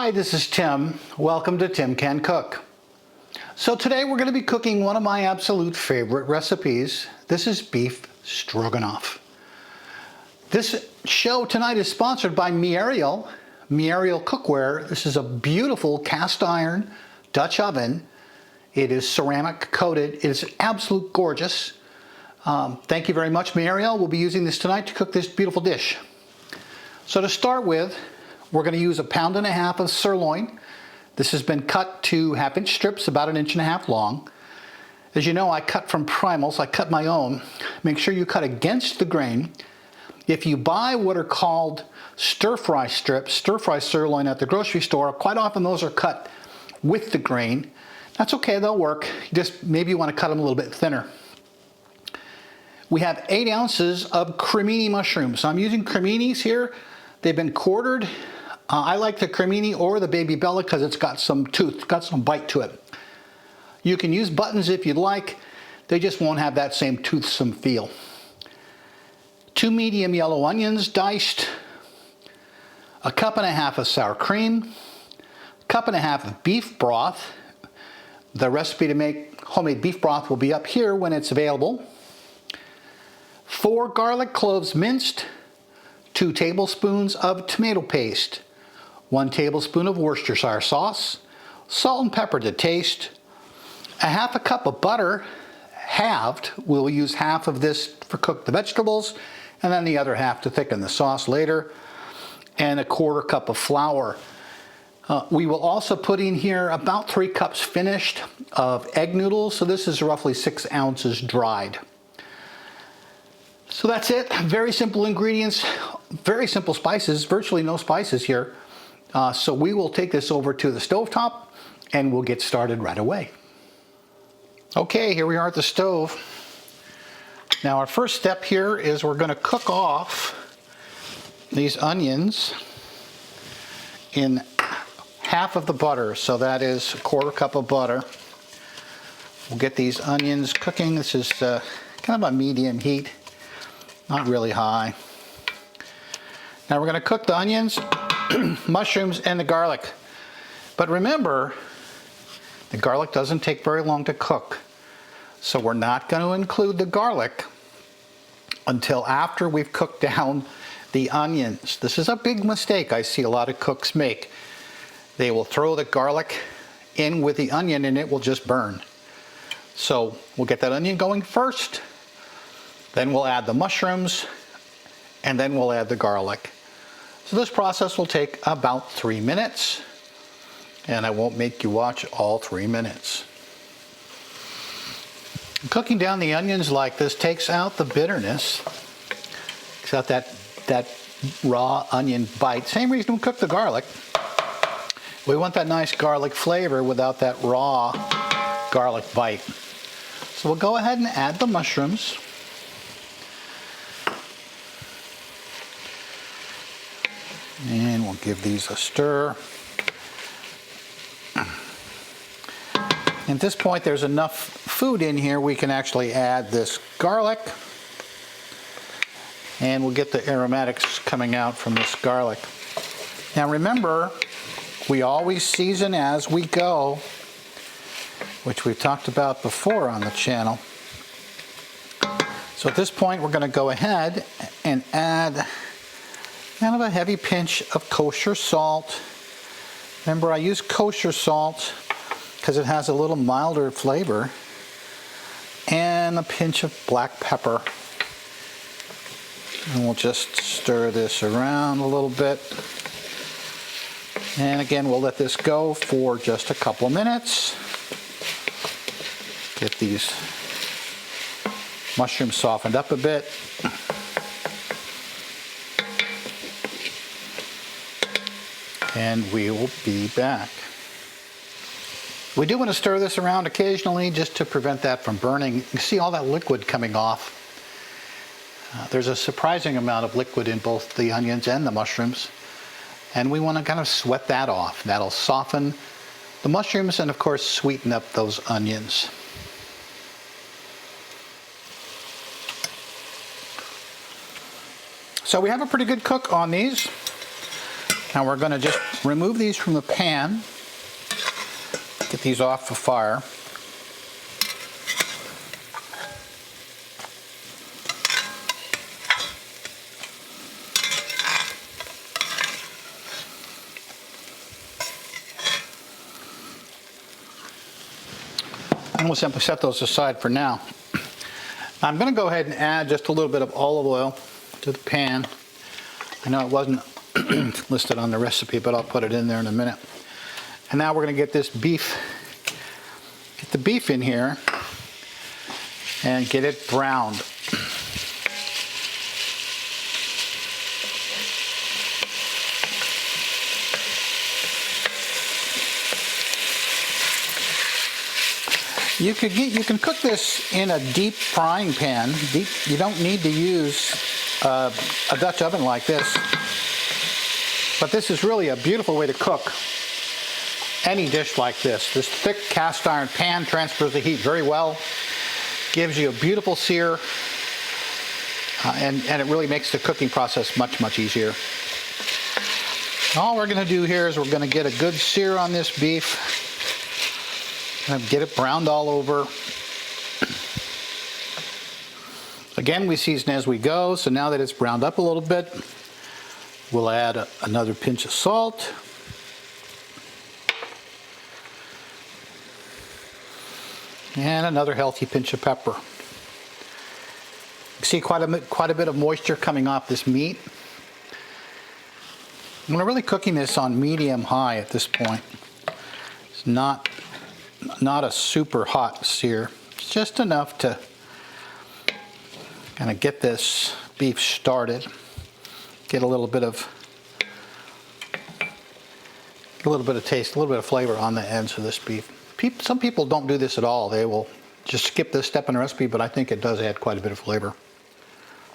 Hi, this is Tim. Welcome to Tim Can Cook. So today we're going to be cooking one of my absolute favorite recipes. This is beef stroganoff. This show tonight is sponsored by Miariel Cookware. This is a beautiful cast iron Dutch oven. It is ceramic coated. It is absolute gorgeous. Thank you very much, Miariel. We'll be using this tonight to cook this beautiful dish. So to start with, we're going to use 1.5 pounds of sirloin. This has been cut to 1/2 inch strips, about 1.5 inches long. As you know, I cut from primals. I cut my own. Make sure you cut against the grain. If you buy what are called stir-fry strips, stir-fry sirloin at the grocery store, quite often those are cut with the grain. That's okay, they'll work. Just maybe you want to cut them a little bit thinner. We have 8 ounces of crimini mushrooms. So I'm using criminis here. They've been quartered. I like the crimini or the baby bella because it's got some tooth, got some bite to it. You can use buttons if you'd like. They just won't have that same toothsome feel. 2 medium yellow onions diced. 1.5 cups of sour cream. 1.5 cups of beef broth. The recipe to make homemade beef broth will be up here when it's available. 4 garlic cloves minced. 2 tablespoons of tomato paste. 1 tablespoon of Worcestershire sauce, salt and pepper to taste, 1/2 cup of butter, halved. We'll use half of this for cook the vegetables, and then the other half to thicken the sauce later, and 1/4 cup of flour. We will also put in here about 3 cups finished of egg noodles, so this is roughly 6 ounces dried. So that's it. Very simple ingredients, very simple spices, virtually no spices here. So we will take this over to the stovetop and we'll get started right away. Okay, here we are at the stove. Now our first step here is we're going to cook off these onions in half of the butter. So that is 1/4 cup of butter. We'll get these onions cooking. This is kind of a medium heat, not really high. Now we're going to cook the onions, mushrooms, and the garlic. But remember, the garlic doesn't take very long to cook. So we're not going to include the garlic until after we've cooked down the onions. This is a big mistake I see a lot of cooks make. They will throw the garlic in with the onion and it will just burn. So we'll get that onion going first, then we'll add the mushrooms, and then we'll add the garlic. So this process will take about 3 minutes, and I won't make you watch all 3 minutes. Cooking down the onions like this takes out the bitterness, takes out that raw onion bite. Same reason we cook the garlic. We want that nice garlic flavor without that raw garlic bite. So we'll go ahead and add the mushrooms. And we'll give these a stir. At this point, there's enough food in here, we can actually add this garlic. And we'll get the aromatics coming out from this garlic. Now remember, we always season as we go, which we've talked about before on the channel. So at this point, we're going to go ahead and add kind of a heavy pinch of kosher salt. Remember, I use kosher salt because it has a little milder flavor. And a pinch of black pepper. And we'll just stir this around a little bit. And again, we'll let this go for just a couple minutes. Get these mushrooms softened up a bit. And we will be back. We do want to stir this around occasionally just to prevent that from burning. You can see all that liquid coming off. There's a surprising amount of liquid in both the onions and the mushrooms. And we want to kind of sweat that off. That'll soften the mushrooms and of course sweeten up those onions. So we have a pretty good cook on these. Now we're going to just remove these from the pan, get these off the fire. And we'll simply set those aside for now. I'm going to go ahead and add just a little bit of olive oil to the pan. I know it wasn't listed on the recipe, but I'll put it in there in a minute. And now we're going to get this beef, get the beef in here and get it browned. You can cook this in a deep frying pan. You don't need to use a Dutch oven like this. But this is really a beautiful way to cook any dish like this. This thick cast iron pan transfers the heat very well, gives you a beautiful sear, and it really makes the cooking process much, much easier. All we're going to do here is we're going to get a good sear on this beef. Get it browned all over. Again, we season as we go, so now that it's browned up a little bit, we'll add another pinch of salt. And another healthy pinch of pepper. You see quite a bit of moisture coming off this meat. We're really cooking this on medium-high at this point. It's not a super hot sear. It's just enough to kind of get this beef started. Get a little bit of taste, a little bit of flavor on the ends of this beef. Some people don't do this at all. They will just skip this step in the recipe, but I think it does add quite a bit of flavor.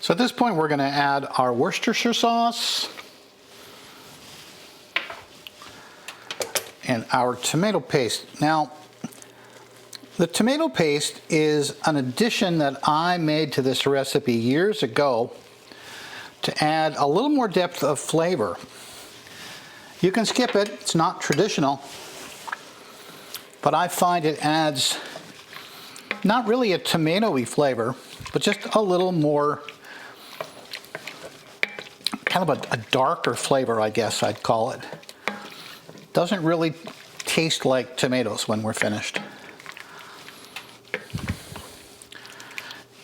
So at this point, we're going to add our Worcestershire sauce and our tomato paste. Now, the tomato paste is an addition that I made to this recipe years ago to add a little more depth of flavor. You can skip it, it's not traditional, but I find it adds not really a tomatoey flavor, but just a little more, kind of a darker flavor, I guess I'd call it. Doesn't really taste like tomatoes when we're finished.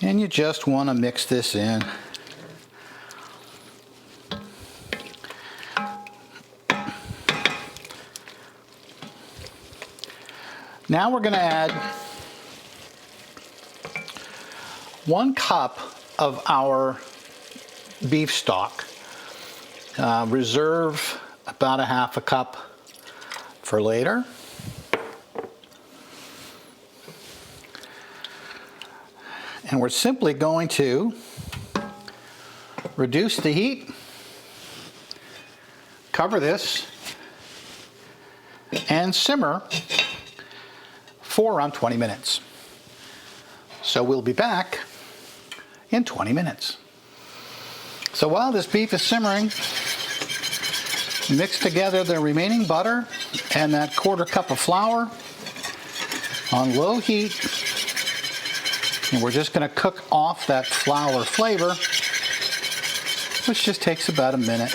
And you just want to mix this in. Now we're going to add 1 cup of our beef stock. Reserve about 1/2 cup for later. And we're simply going to reduce the heat, cover this, and simmer for around 20 minutes. So we'll be back in 20 minutes. So while this beef is simmering, mix together the remaining butter and that 1/4 cup of flour on low heat. And we're just going to cook off that flour flavor, which just takes about a minute.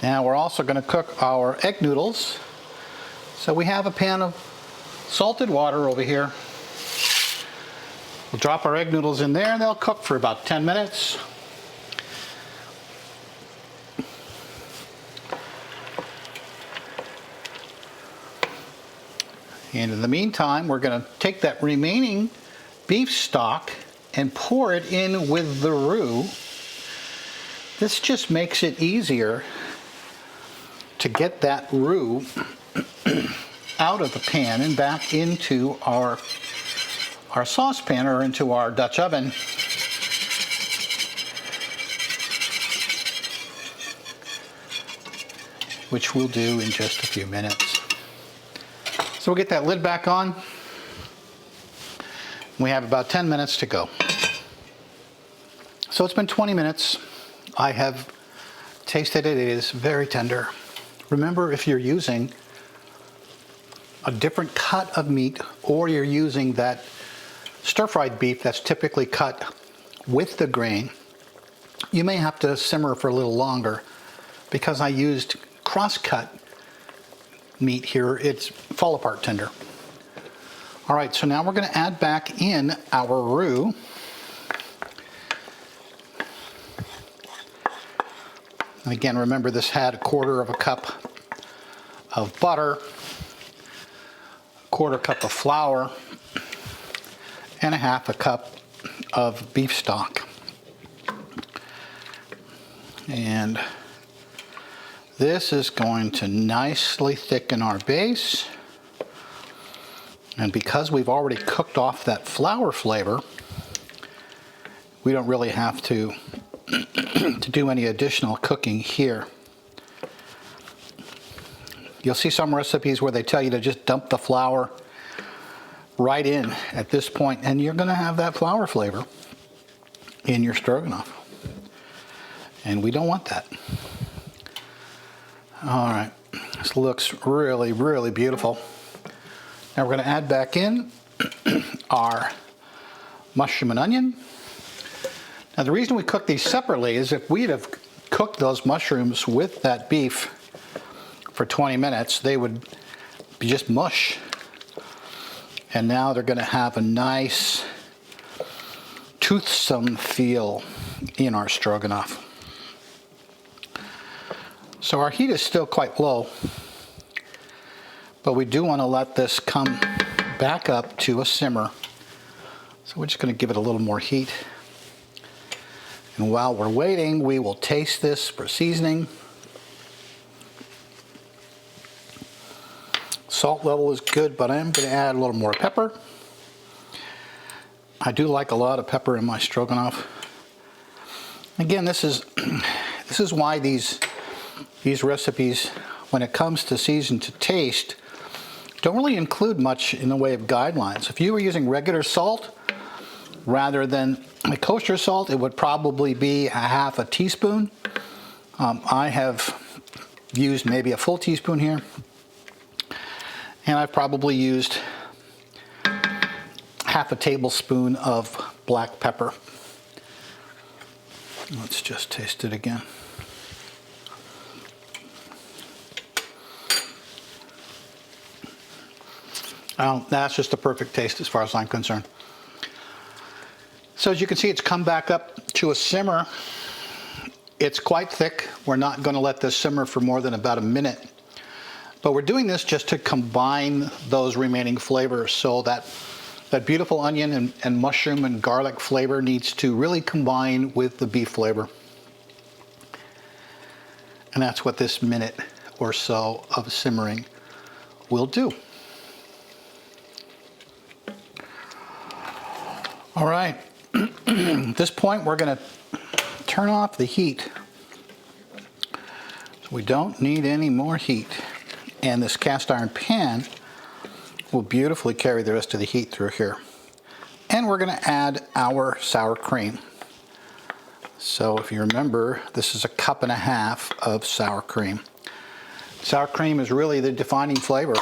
Now we're also going to cook our egg noodles. So we have a pan of salted water over here. We'll drop our egg noodles in there and they'll cook for about 10 minutes. And in the meantime, we're going to take that remaining beef stock and pour it in with the roux. This just makes it easier to get that roux out of the pan and back into our saucepan or into our Dutch oven. Which we'll do in just a few minutes. So we'll get that lid back on. We have about 10 minutes to go. So it's been 20 minutes. I have tasted it, it is very tender. Remember, if you're using a different cut of meat, or you're using that stir-fried beef that's typically cut with the grain, you may have to simmer for a little longer. Because I used cross-cut meat here, it's fall apart tender. All right, so now we're going to add back in our roux. And again, remember this had 1/4 cup of butter, 1/4 cup of flour, and 1/2 cup of beef stock. And this is going to nicely thicken our base. And because we've already cooked off that flour flavor, we don't really have to do any additional cooking here. You'll see some recipes where they tell you to just dump the flour right in at this point, and you're going to have that flour flavor in your stroganoff. And we don't want that. All right, this looks really, really beautiful. Now we're going to add back in our mushroom and onion. Now the reason we cook these separately is if we'd have cooked those mushrooms with that beef for 20 minutes, they would be just mush. And now they're going to have a nice toothsome feel in our stroganoff. So our heat is still quite low, but we do want to let this come back up to a simmer. So we're just going to give it a little more heat. And while we're waiting, we will taste this for seasoning. Salt level is good, but I am going to add a little more pepper. I do like a lot of pepper in my stroganoff. Again, this is why these recipes, when it comes to season to taste, don't really include much in the way of guidelines. If you were using regular salt rather than a kosher salt, it would probably be 1/2 teaspoon. I have used maybe a full teaspoon here, and I've probably used 1/2 tablespoon of black pepper. Let's just taste it again. That's just the perfect taste as far as I'm concerned. So as you can see, it's come back up to a simmer. It's quite thick. We're not going to let this simmer for more than about a minute. But we're doing this just to combine those remaining flavors, so that beautiful onion and mushroom and garlic flavor needs to really combine with the beef flavor. And that's what this minute or so of simmering will do. All right, at this point we're going to turn off the heat. So we don't need any more heat. And this cast iron pan will beautifully carry the rest of the heat through here. And we're going to add our sour cream. So if you remember, this is 1.5 cups of sour cream. Sour cream is really the defining flavor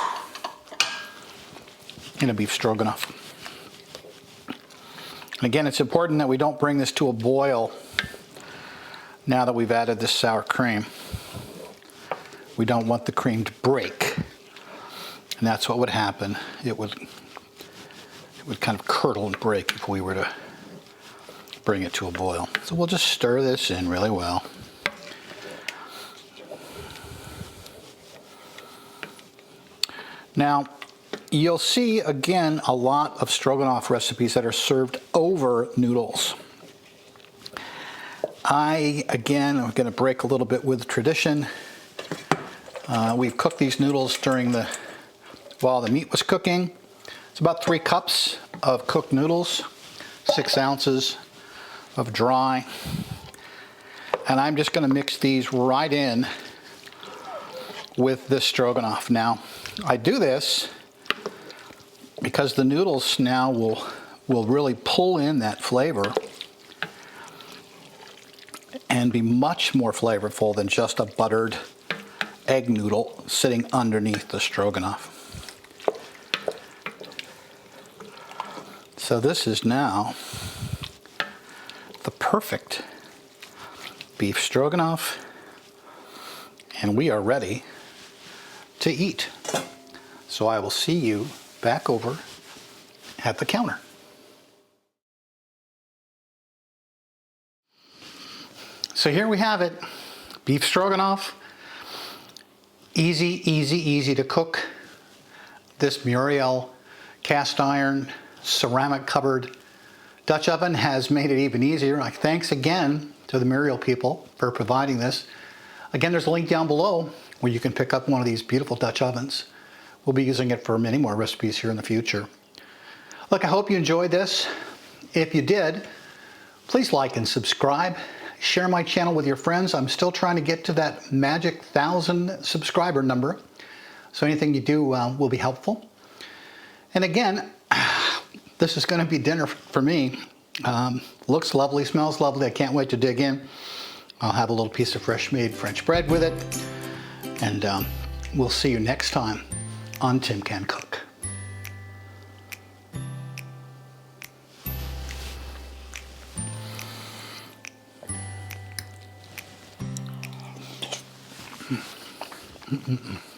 in a beef stroganoff. And again, it's important that we don't bring this to a boil now that we've added this sour cream. We don't want the cream to break. And that's what would happen. It would kind of curdle and break if we were to bring it to a boil. So we'll just stir this in really well. Now, you'll see again a lot of stroganoff recipes that are served over noodles. I'm going to break a little bit with tradition. We've cooked these noodles while the meat was cooking. It's about 3 cups of cooked noodles, 6 ounces of dry. And I'm just going to mix these right in with this stroganoff. Now, I do this because the noodles now will really pull in that flavor. And can be much more flavorful than just a buttered egg noodle sitting underneath the stroganoff. So this is now the perfect beef stroganoff, and we are ready to eat. So I will see you back over at the counter. So here we have it, beef stroganoff. Easy, easy, easy to cook. This Muriel cast iron, ceramic covered Dutch oven has made it even easier. Thanks again to the Muriel people for providing this. Again, there's a link down below where you can pick up one of these beautiful Dutch ovens. We'll be using it for many more recipes here in the future. Look, I hope you enjoyed this. If you did, please like and subscribe. Share my channel with your friends. I'm still trying to get to that magic 1,000 subscriber number. So anything you do will be helpful. And again, this is going to be dinner for me. Looks lovely, smells lovely. I can't wait to dig in. I'll have a little piece of fresh made French bread with it. And we'll see you next time on Tim Can Cook. Mm-mm-mm.